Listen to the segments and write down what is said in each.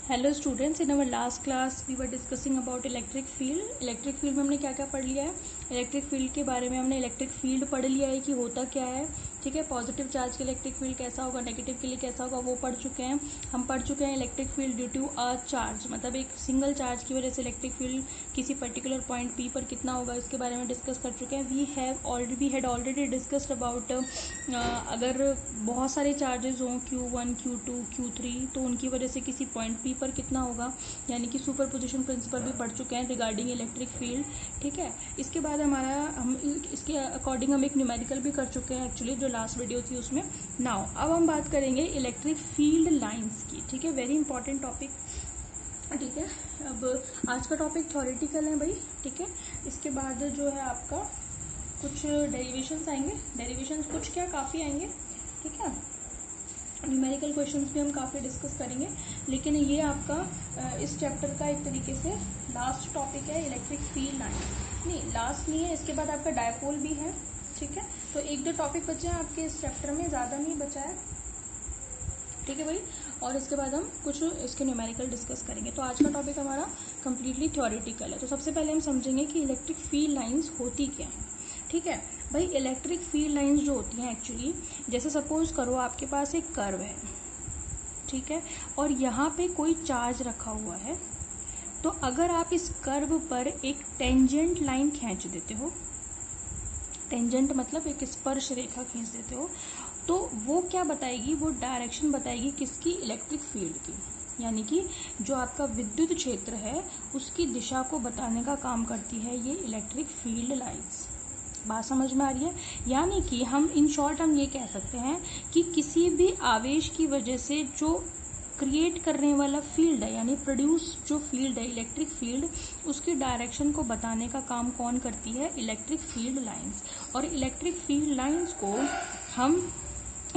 Hello students, in our last class we were discussing about electric field. Electric field में हमने क्या क्या पढ़ लिया है। इलेक्ट्रिक फील्ड के बारे में हमने इलेक्ट्रिक फील्ड पढ़ लिया है कि होता क्या है, ठीक है। पॉजिटिव चार्ज के इलेक्ट्रिक फील्ड कैसा होगा, नेगेटिव के लिए कैसा होगा, वो पढ़ चुके हैं। हम पढ़ चुके हैं electric field due to a charge, मतलब एक सिंगल चार्ज की वजह से इलेक्ट्रिक फील्ड किसी पर्टिकुलर पॉइंट पी पर कितना होगा, इसके बारे में डिस्कस कर चुके हैं। We had already discussed about अगर बहुत सारे चार्जेस हों Q1, Q2, Q3, तो उनकी वजह से किसी पॉइंट पी पर कितना होगा, यानी कि सुपरपोजिशन प्रिंसिपल भी पढ़ चुके हैं रिगार्डिंग इलेक्ट्रिक फील्ड, ठीक है। इसके बाद हम इसके अकॉर्डिंग हम एक न्यूमेरिकल भी कर चुके हैं एक्चुअली, जो लास्ट वीडियो थी उसमें। नाउ अब हम बात करेंगे इलेक्ट्रिक फील्ड लाइंस की, ठीक है। वेरी इंपॉर्टेंट टॉपिक, ठीक है। अब आज का टॉपिक थ्योरेटिकल है भाई, ठीक है। इसके बाद जो है आपका कुछ डेरिवेशंस आएंगे, डेरिवेशंस कुछ क्या काफ़ी आएंगे, ठीक है। न्यूमेरिकल क्वेश्चंस भी हम काफ़ी डिस्कस करेंगे, लेकिन ये आपका इस चैप्टर का एक तरीके से लास्ट टॉपिक है। इलेक्ट्रिक फील्ड लाइन नहीं, लास्ट नहीं है, इसके बाद आपका डायपोल भी है, ठीक है। तो एक दो टॉपिक बचे हैं आपके इस चैप्टर में, ज़्यादा नहीं बचा है, ठीक है भाई। और इसके बाद हम कुछ इसके न्यूमेरिकल डिस्कस करेंगे। तो आज का टॉपिक हमारा कंप्लीटली थ्योरेटिकल है। तो सबसे पहले हम समझेंगे कि इलेक्ट्रिक फील्ड लाइंस होती क्या है, ठीक है भाई। इलेक्ट्रिक फील्ड लाइंस जो होती हैं एक्चुअली, जैसे सपोज करो आपके पास एक कर्व है, ठीक है, और यहाँ पे कोई चार्ज रखा हुआ है। तो अगर आप इस कर्व पर एक टेंजेंट लाइन खींच देते हो, टेंजेंट मतलब एक स्पर्श रेखा खींच देते हो, तो वो क्या बताएगी, वो डायरेक्शन बताएगी किसकी, इलेक्ट्रिक फील्ड की। यानी कि जो आपका विद्युत क्षेत्र है उसकी दिशा को बताने का काम करती है ये इलेक्ट्रिक फील्ड लाइंस। बात समझ में आ रही है। यानी कि हम इन शॉर्ट हम ये कह सकते हैं कि किसी भी आवेश की वजह से जो क्रिएट करने वाला फील्ड है, यानी प्रोड्यूस जो फील्ड है इलेक्ट्रिक फील्ड, उसकी डायरेक्शन को बताने का काम कौन करती है, इलेक्ट्रिक फील्ड लाइंस। और इलेक्ट्रिक फील्ड लाइंस को हम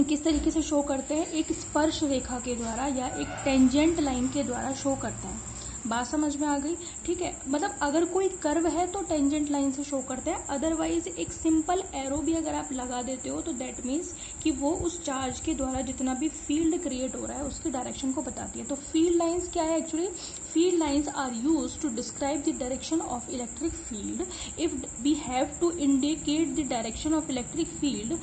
किस तरीके से शो करते हैं, एक स्पर्श रेखा के द्वारा या एक टेंजेंट लाइन के द्वारा शो करते हैं। बात समझ में आ गई, ठीक है। मतलब अगर कोई कर्व है तो टेंजेंट लाइन से शो करते हैं, अदरवाइज एक सिंपल एरो भी अगर आप लगा देते हो तो दैट मीन्स कि वो उस चार्ज के द्वारा जितना भी फील्ड क्रिएट हो रहा है उसकी डायरेक्शन को बताती है। तो फील्ड लाइंस क्या है actually, field lines are used to describe the direction of electric field. If we have to indicate the direction of electric field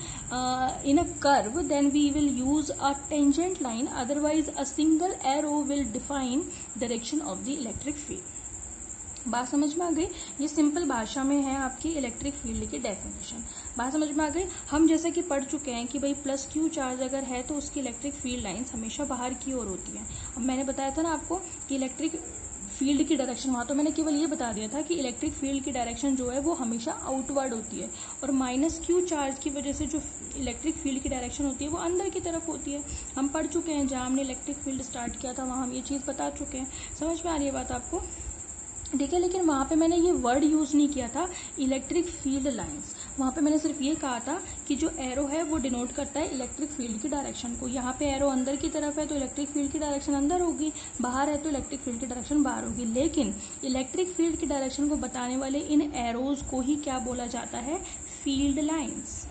in a curve, then we will use a tangent line, otherwise a single arrow will define direction of the electric field। बात समझ में आ गई। ये simple भाषा में है आपकी electric field की डेफिनेशन। बात समझ में आ गई। हम जैसे कि पढ़ चुके हैं कि भाई प्लस क्यू चार्ज अगर है तो उसकी इलेक्ट्रिक फील्ड लाइंस हमेशा बाहर की ओर होती है। अब मैंने बताया था ना आपको कि इलेक्ट्रिक फील्ड की डायरेक्शन, वहाँ तो मैंने केवल ये बता दिया था कि इलेक्ट्रिक फील्ड की डायरेक्शन जो है वो हमेशा आउटवर्ड होती है, और माइनस क्यू चार्ज की वजह से जो इलेक्ट्रिक फील्ड की डायरेक्शन होती है वो अंदर की तरफ होती है। हम पढ़ चुके हैं, जहाँ हमने इलेक्ट्रिक फील्ड स्टार्ट किया था वहाँ हम ये चीज़ बता चुके हैं। समझ में आ रही है बात आपको, ठीक है। लेकिन वहाँ पे मैंने ये वर्ड यूज़ नहीं किया था इलेक्ट्रिक फील्ड लाइंस, वहाँ पे मैंने सिर्फ ये कहा था कि जो एरो है वो डिनोट करता है इलेक्ट्रिक फील्ड की डायरेक्शन को। यहाँ पे एरो अंदर की तरफ है तो इलेक्ट्रिक फील्ड की डायरेक्शन अंदर होगी, बाहर है तो इलेक्ट्रिक फील्ड की डायरेक्शन बाहर होगी। लेकिन इलेक्ट्रिक फील्ड की डायरेक्शन को बताने वाले इन एरोज को ही क्या बोला जाता है, फील्ड लाइन्स।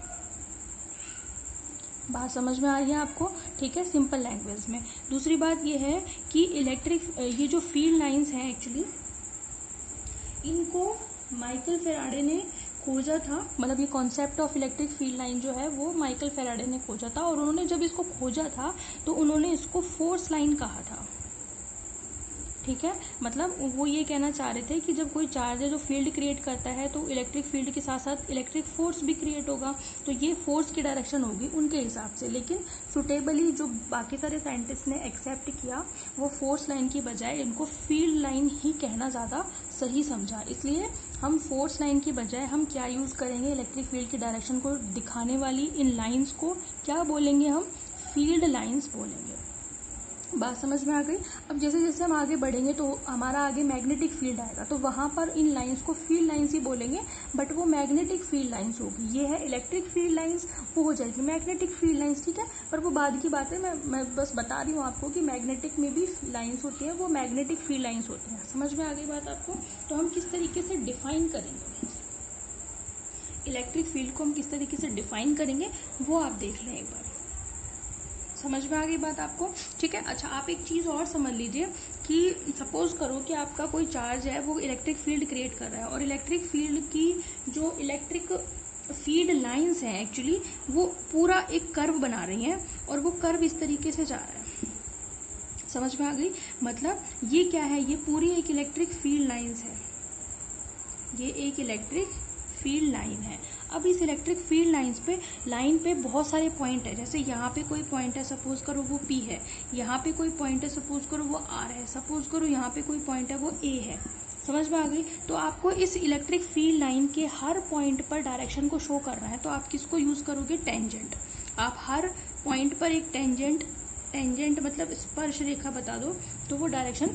बात समझ में आ रही है आपको, ठीक है, सिंपल लैंग्वेज में। दूसरी बात ये है कि ये जो फील्ड लाइन्स हैं एक्चुअली, इनको माइकल फेराडे ने खोजा था। मतलब ये concept of electric field line जो है वो माइकल फेराडे ने खोजा था, और उन्होंने जब इसको खोजा था तो उन्होंने इसको फोर्स लाइन कहा था, ठीक है। मतलब वो ये कहना चाह रहे थे कि जब कोई चार्ज है जो फील्ड क्रिएट करता है तो इलेक्ट्रिक फील्ड के साथ साथ इलेक्ट्रिक फोर्स भी क्रिएट होगा, तो ये फोर्स की डायरेक्शन होगी उनके हिसाब से। लेकिन सुटेबली जो बाकी सारे साइंटिस्ट ने एक्सेप्ट किया, वो फोर्स लाइन की बजाय इनको फील्ड लाइन ही कहना ज़्यादा सही समझा। इसलिए हम फोर्स लाइन की बजाय हम क्या यूज़ करेंगे, इलेक्ट्रिक फील्ड की डायरेक्शन को दिखाने वाली इन लाइन्स को क्या बोलेंगे, हम फील्ड लाइन्स बोलेंगे। बात समझ में आ गई। अब जैसे जैसे हम आगे बढ़ेंगे तो हमारा आगे मैग्नेटिक फील्ड आएगा, तो वहाँ पर इन लाइंस को फील्ड लाइंस ही बोलेंगे, बट वो मैग्नेटिक फील्ड लाइंस होगी। ये है इलेक्ट्रिक फील्ड लाइंस, वो हो जाएगी मैग्नेटिक फील्ड लाइंस, ठीक है। पर वो बाद की बात है, मैं बस बता रही हूँ आपको कि मैग्नेटिक में भी लाइन्स होती हैं, वो मैग्नेटिक फील्ड लाइन्स होती हैं। समझ में आ गई बात आपको। तो हम किस तरीके से डिफाइन करेंगे इलेक्ट्रिक फील्ड को, हम किस तरीके से डिफाइन करेंगे वो आप देख लें एक बार। समझ में आ गई बात आपको? ठीक है। अच्छा, आप एक चीज और समझ लीजिए कि सपोज करो कि आपका कोई चार्ज है, वो इलेक्ट्रिक फील्ड क्रिएट कर रहा है, और इलेक्ट्रिक फील्ड की जो इलेक्ट्रिक फील्ड लाइंस हैं एक्चुअली वो पूरा एक कर्व बना रही हैं, और वो कर्व इस तरीके से जा रहा है। समझ में आ गई? मतलब ये क्या है, ये पूरी एक इलेक्ट्रिक फील्ड लाइंस है, ये एक इलेक्ट्रिक फील्ड लाइन है। अब इस इलेक्ट्रिक फील्ड लाइन पे बहुत सारे पॉइंट है, जैसे यहाँ पे कोई पॉइंट है, सपोज करो वो P है, यहाँ पे कोई पॉइंट है, सपोज करो वो R है, सपोज करो यहाँ पे कोई पॉइंट है वो A है। समझ में आ गई? तो आपको इस इलेक्ट्रिक फील्ड लाइन के हर पॉइंट पर डायरेक्शन को शो करना है, तो आप किसको यूज करोगे? टेंजेंट। आप हर पॉइंट पर एक टेंजेंट मतलब स्पर्श रेखा बता दो, तो वो डायरेक्शन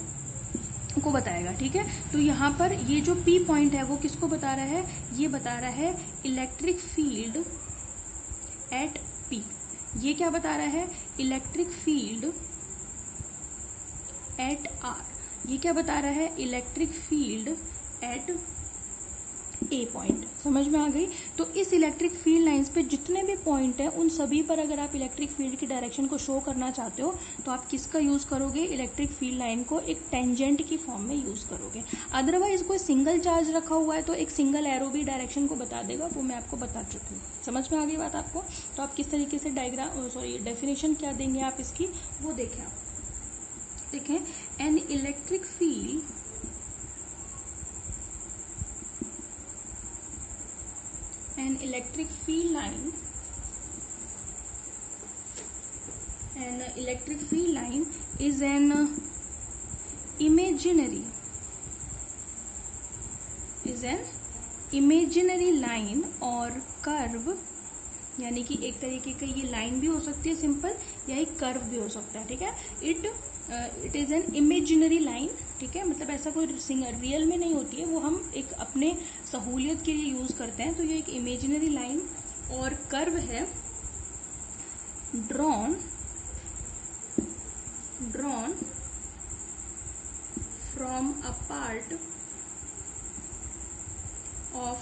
को बताएगा। ठीक है। तो यहाँ पर ये जो P पॉइंट है वो किसको बता रहा है? ये बता रहा है इलेक्ट्रिक फील्ड एट P। ये क्या बता रहा है? Electric field at R। ये क्या बता रहा है? Electric field at A point. समझ में आ गई? तो इस इलेक्ट्रिक फील्ड लाइंस पे जितने भी पॉइंट हैं उन सभी पर अगर आप इलेक्ट्रिक फील्ड की डायरेक्शन को शो करना चाहते हो तो आप किसका यूज करोगे? इलेक्ट्रिक फील्ड लाइन को एक टेंजेंट की फॉर्म में यूज करोगे। अदरवाइज कोई सिंगल चार्ज रखा हुआ है तो एक सिंगल एरो भी डायरेक्शन को बता देगा, वो मैं आपको बता चुकी हूँ। समझ में आ गई बात आपको? तो आप किस तरीके से डेफिनेशन क्या देंगे आप इसकी, वो देखें आप। देखें, N electric field an electric field line is an imaginary line और कर्व, यानी कि एक तरीके का ये लाइन भी हो सकती है सिंपल, या एक कर्व भी हो सकता है। ठीक है। It is an imaginary line. ठीक है, मतलब ऐसा कोई रियल में नहीं होती है, वो हम एक अपने सहूलियत के लिए यूज करते हैं। तो ये एक इमेजिनरी लाइन और कर्व है, drawn from a part of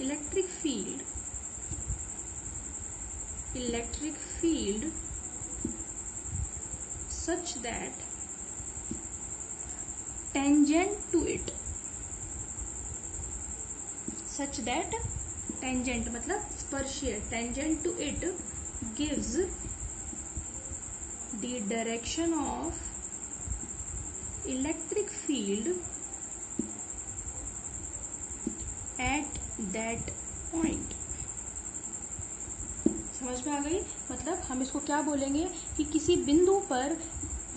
electric field such that tangent to it, मतलब स्पर्शीय, tangent to it gives the direction of electric field at that point। समझ में आ गई? मतलब हम इसको क्या बोलेंगे कि किसी बिंदु पर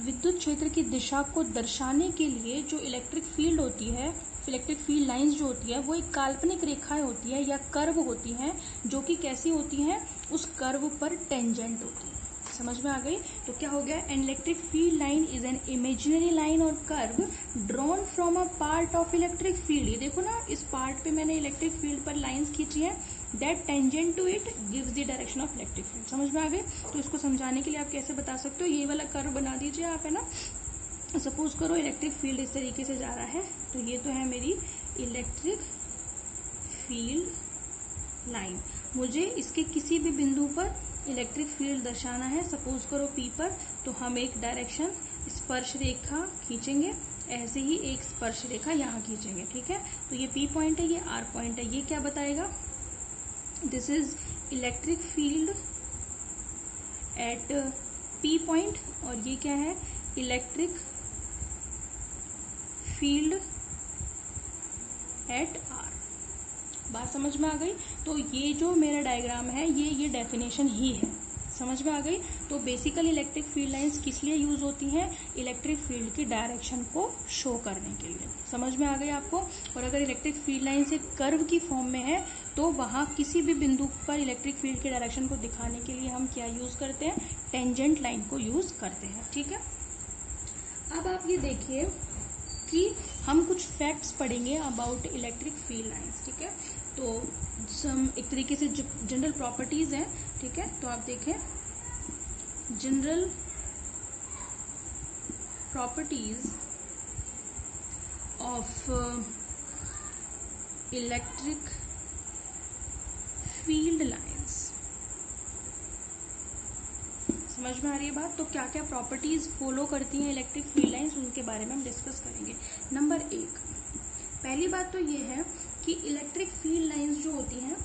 विद्युत क्षेत्र की दिशा को दर्शाने के लिए जो इलेक्ट्रिक फील्ड होती है, इलेक्ट्रिक फील्ड लाइंस जो होती है, वो एक काल्पनिक रेखाएं होती है या कर्व होती हैं, जो कि कैसी होती हैं? उस कर्व पर टेंजेंट होती है। समझ में आ गई? तो क्या हो गया? An electric field line is an imaginary line और curve drawn from a part of electric field. ये देखो ना, इस पार्ट पे मैंने इलेक्ट्रिक फील्ड पर लाइंस खींची है, that tangent to it gives the direction of electric field. समझ में आ गई? तो इसको समझाने के लिए आप कैसे बता सकते हो, ये वाला कर्व बना दीजिए आप, है ना। सपोज करो इलेक्ट्रिक फील्ड इस तरीके से जा रहा है, तो ये तो है मेरी इलेक्ट्रिक फील्ड लाइन। मुझे इसके किसी भी बिंदु पर इलेक्ट्रिक फील्ड दर्शाना है, सपोज करो P पर, तो हम एक डायरेक्शन स्पर्श रेखा खींचेंगे, ऐसे ही एक स्पर्श रेखा यहाँ खींचेंगे। ठीक है। तो ये P पॉइंट है, ये R पॉइंट है, ये क्या बताएगा? This is electric field at P point, और ये क्या है? Electric field at R। बात समझ में आ गई? तो ये जो मेरा डायग्राम है, ये डेफिनेशन ही है। समझ में आ गई? तो बेसिकली इलेक्ट्रिक फील्ड लाइंस किस लिए यूज होती हैं? इलेक्ट्रिक फील्ड की डायरेक्शन को शो करने के लिए। समझ में आ गई आपको? और अगर इलेक्ट्रिक फील्ड लाइंस एक कर्व की फॉर्म में है तो वहां किसी भी बिंदु पर इलेक्ट्रिक फील्ड की डायरेक्शन को दिखाने के लिए हम क्या यूज करते हैं? टेंजेंट लाइन को यूज करते हैं। ठीक है। अब आप ये देखिए कि हम कुछ फैक्ट्स पढ़ेंगे अबाउट इलेक्ट्रिक फील्ड लाइंस। ठीक है। तो एक तरीके से जनरल प्रॉपर्टीज हैं। ठीक है। तो आप देखें, general properties of electric field lines. समझ में आ रही है बात? तो क्या क्या प्रॉपर्टीज फॉलो करती हैं इलेक्ट्रिक फील्ड लाइंस, उनके बारे में हम डिस्कस करेंगे। नंबर 1, पहली बात तो ये है कि इलेक्ट्रिक फील्ड लाइंस जो होती हैं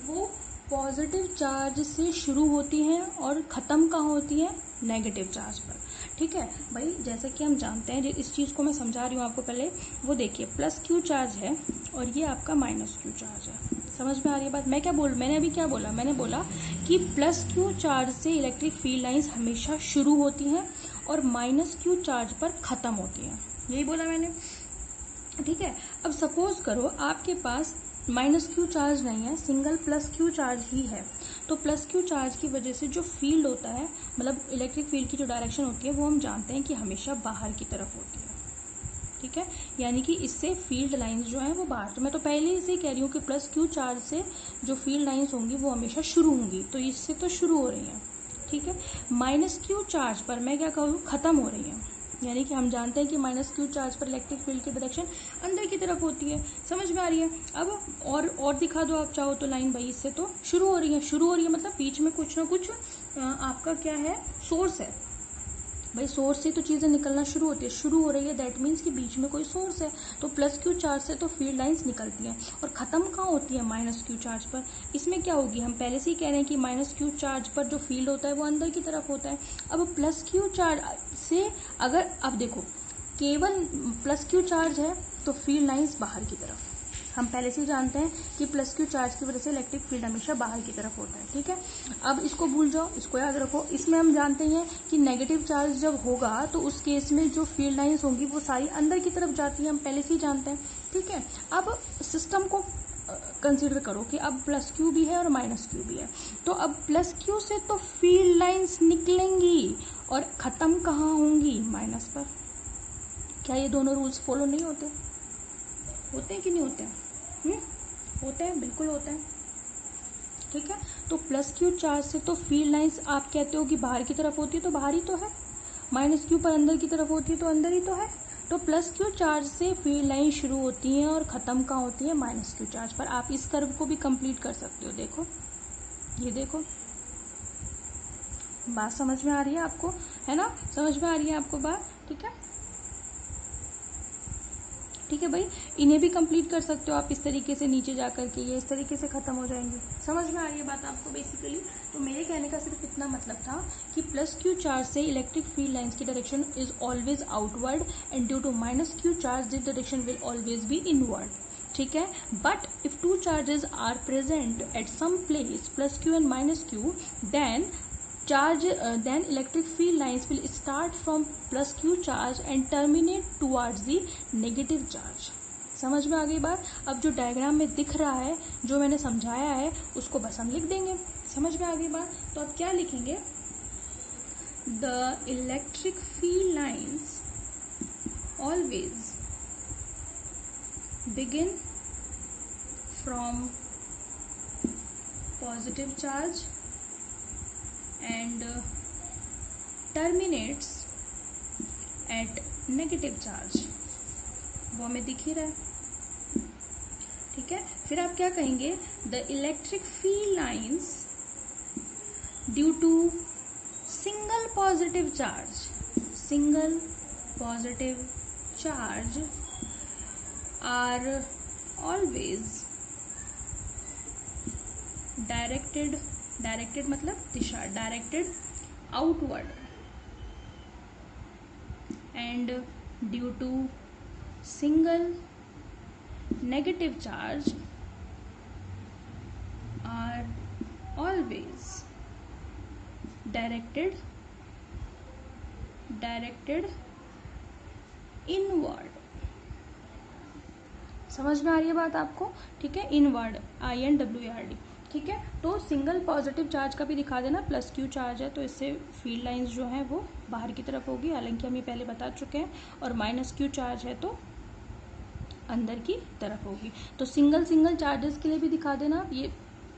वो पॉजिटिव चार्ज से शुरू होती हैं और ख़त्म कहाँ होती है? नेगेटिव चार्ज पर। ठीक है भाई, जैसे कि हम जानते हैं, इस चीज़ को मैं समझा रही हूँ आपको पहले। वो देखिए, प्लस क्यू चार्ज है और ये आपका माइनस क्यू चार्ज है। समझ में आ रही है बात? मैंने अभी क्या बोला? मैंने बोला कि प्लस क्यू चार्ज से इलेक्ट्रिक फील्ड लाइंस हमेशा शुरू होती हैं और माइनस क्यू चार्ज पर ख़त्म होती हैं, यही बोला मैंने। ठीक है, अब सपोज करो आपके पास माइनस क्यू चार्ज नहीं है, सिंगल प्लस क्यू चार्ज ही है। तो प्लस क्यू चार्ज की वजह से जो फील्ड होता है, मतलब इलेक्ट्रिक फील्ड की जो डायरेक्शन होती है, वो हम जानते हैं कि हमेशा बाहर की तरफ होती है। ठीक है, यानी कि इससे फील्ड लाइंस जो है वो बाहर, तो मैं तो पहले से ही कह रही हूँ कि प्लस क्यू चार्ज से जो फील्ड लाइंस होंगी वो हमेशा शुरू होंगी, तो इससे तो शुरू हो रही हैं। ठीक है, माइनस क्यू चार्ज पर मैं क्या कहूँ? खत्म हो रही है। यानी कि हम जानते हैं कि माइनस क्यू चार्ज पर इलेक्ट्रिक फील्ड की डायरेक्शन अंदर की तरफ होती है। समझ में आ रही है? अब और दिखा दो आप चाहो तो लाइन, भाई इससे तो शुरू हो रही है मतलब बीच में कुछ ना कुछ आपका क्या है? सोर्स है। भाई सोर्स से तो चीज़ें निकलना शुरू होती है, शुरू हो रही है, दैट मीन्स कि बीच में कोई सोर्स है। तो प्लस क्यू चार्ज से तो फील्ड लाइंस निकलती हैं और ख़त्म कहाँ होती है? माइनस क्यू चार्ज पर। इसमें क्या होगी? हम पहले से ही कह रहे हैं कि माइनस क्यू चार्ज पर जो फील्ड होता है वो अंदर की तरफ होता है। अब प्लस क्यू चार्ज से अगर, अब देखो, केवल प्लस क्यू चार्ज है तो फील्ड लाइंस बाहर की तरफ। हम पहले से ही जानते हैं कि प्लस क्यू चार्ज की वजह से इलेक्ट्रिक फील्ड हमेशा बाहर की तरफ होता है। ठीक है, अब इसको भूल जाओ, इसको याद रखो। इसमें हम जानते हैं कि नेगेटिव चार्ज जब होगा तो उस केस में जो फील्ड लाइंस होंगी वो सारी अंदर की तरफ जाती है, हम पहले से ही जानते हैं। ठीक है, अब सिस्टम को कंसीडर करो कि अब प्लस क्यू भी है और माइनस क्यू भी है। तो अब प्लस क्यू से तो फील्ड लाइंस निकलेंगी और ख़त्म कहाँ होंगी? माइनस पर। क्या ये दोनों रूल्स फॉलो नहीं होते? होते हैं कि नहीं होते हैं? होते हैं, बिल्कुल होते हैं। ठीक है, तो प्लस क्यू चार्ज से तो फील्ड लाइंस आप कहते हो कि बाहर की तरफ होती है, तो बाहर ही तो है। माइनस क्यू पर अंदर की तरफ होती है, तो अंदर ही तो है। तो प्लस क्यू चार्ज से फील्ड लाइन शुरू होती हैं और ख़त्म कहाँ होती है? माइनस क्यू चार्ज पर। आप इस कर्व को भी कंप्लीट कर सकते हो। देखो, ये देखो, बात समझ में आ रही है आपको? है ना, समझ में आ रही है आपको बात? ठीक है, ठीक है भाई, इन्हें भी कंप्लीट कर सकते हो आप इस तरीके से नीचे जा करके, ये इस तरीके से खत्म हो जाएंगे। समझ में आ रही है बात आपको बेसिकली? तो मेरे कहने का सिर्फ इतना मतलब था कि प्लस क्यू चार्ज से इलेक्ट्रिक फील्ड लाइंस की direction is always outward and due to minus Q charge this direction will always be inward. ठीक है, but if two charges are present at some place plus Q and minus Q, then electric field lines will start from plus q charge and terminate towards the negative charge। समझ में आ गई बात? अब जो diagram में दिख रहा है, जो मैंने समझाया है, उसको बस हम लिख देंगे। समझ में आ गई बात? तो अब क्या लिखेंगे? The electric field lines always begin from positive charge and terminates at negative charge। वो हमें दिख ही रहा है। ठीक है, फिर आप क्या कहेंगे? The electric field lines due to single positive charge are always directed मतलब दिशा, directed outward and due to single negative charge are always directed inward. समझ में आ रही है बात आपको? ठीक है, इनवर्ड, INWARD। ठीक है, तो सिंगल पॉजिटिव चार्ज का भी दिखा देना, प्लस क्यू चार्ज है तो इससे फील्ड लाइंस जो है वो बाहर की तरफ होगी, हालांकि हम ये पहले बता चुके हैं, और माइनस क्यू चार्ज है तो अंदर की तरफ होगी। तो सिंगल चार्जेस के लिए भी दिखा देना, ये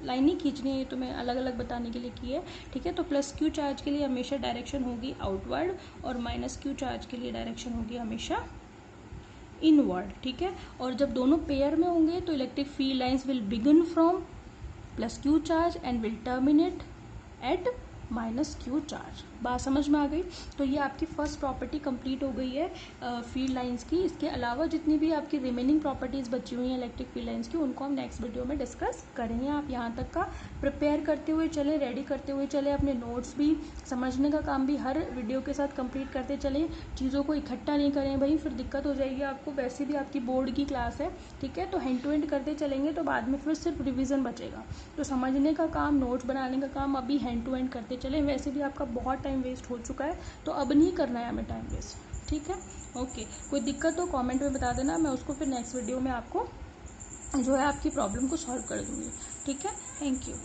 लाइन नहीं खींचनी है, ये तो मैं अलग अलग बताने के लिए की है। ठीक है, तो प्लस क्यू चार्ज के लिए हमेशा डायरेक्शन होगी आउटवर्ड और माइनस क्यू चार्ज के लिए डायरेक्शन होगी हमेशा इनवर्ड। ठीक है, और जब दोनों पेयर में होंगे तो electric field lines will begin from plus Q charge and will terminate at minus Q charge. बात समझ में आ गई। तो ये आपकी फर्स्ट प्रॉपर्टी कंप्लीट हो गई है फील्ड लाइंस की। इसके अलावा जितनी भी आपकी रिमेनिंग प्रॉपर्टीज़ बची हुई हैं इलेक्ट्रिक फील्ड लाइंस की, उनको हम नेक्स्ट वीडियो में डिस्कस करेंगे। आप यहाँ तक का प्रिपेयर करते हुए चले, रेडी करते हुए चले, अपने नोट्स भी समझने का काम भी हर वीडियो के साथ कंप्लीट करते चलें। चीज़ों को इकट्ठा नहीं करें भाई, फिर दिक्कत हो जाएगी आपको। वैसे भी आपकी बोर्ड की क्लास है, ठीक है। तो हैंड टू हैंड करते चलेंगे तो बाद में फिर सिर्फ रिवीजन बचेगा। तो समझने का काम, नोट्स बनाने का काम अभी हैंड टू हैंड करते चलें। वैसे भी आपका बहुत टाइम वेस्ट हो चुका है, तो अब नहीं करना है हमें टाइम वेस्ट, ठीक है। ओके, कोई दिक्कत हो कमेंट में बता देना, मैं उसको फिर नेक्स्ट वीडियो में आपको जो है आपकी प्रॉब्लम को सॉल्व कर दूँगी, ठीक है। Thank you.